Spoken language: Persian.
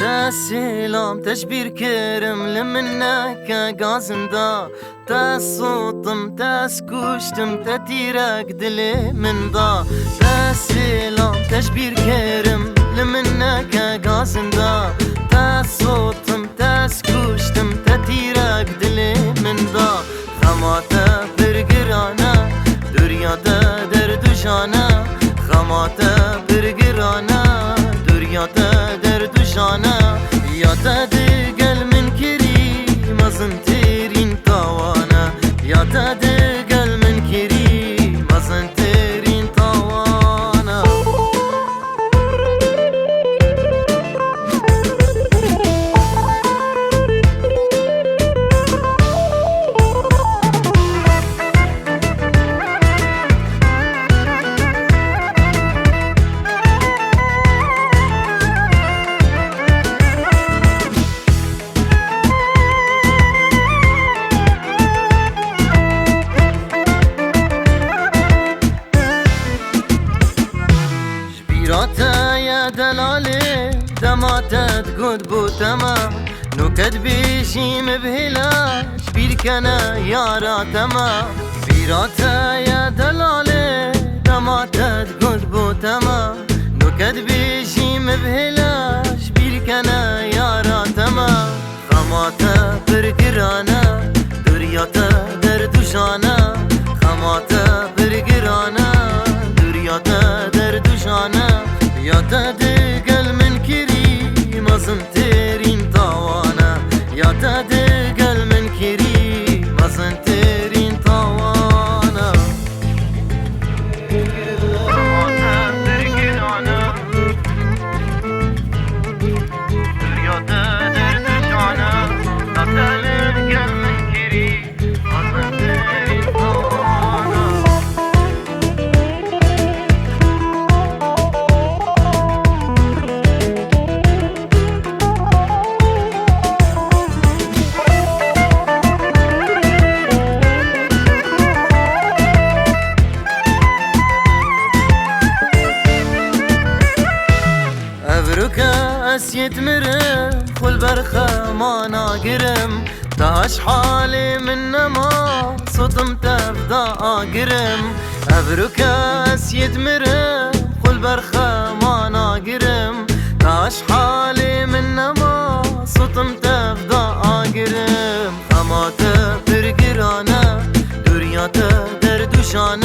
تسلام تشبير كرم لمنك قازندا تصوتم تسكوشتم تتيرك دلي من دا تسلام تشبير كرم لمنك قازندا تصوتم تسكوشتم تتيرك دلي من دا خماتا برقرانا درياتا دردشانا خماتا برقرانا درياتا دردشانا ياتا دقل من كريم مزنترين طوانا ياتا دقل من كريم مزنترين طوانا راتا يا دلالي دماتا تقود بوتما نكد بيشي مبهلا شبيلك انا يا راتما راتا يا دلالي دماتا تقود بوتما نكد بيشي مبهلا شبيلك انا يا راتما خماتا برقرانا درياتا دردشانا خماتا برقرانا درياتا دردشانا ياتا دقل من كريم مزنترين طوانا ياتا دقل من كريم مزنترين طوانا خماتا برقرانا درياتا دردشانا ياتا دقل من كريم مزنترين طوانا أبركا أسيت مرم خل برخة ما ناقرم تاش حالي من نما صدم تفدا آقرم أبركا أسيت مرم خل برخة ما ناقرم تاش حالي من نما صدم تفدا آقرم خماتا برقرانا درياتا دردشانا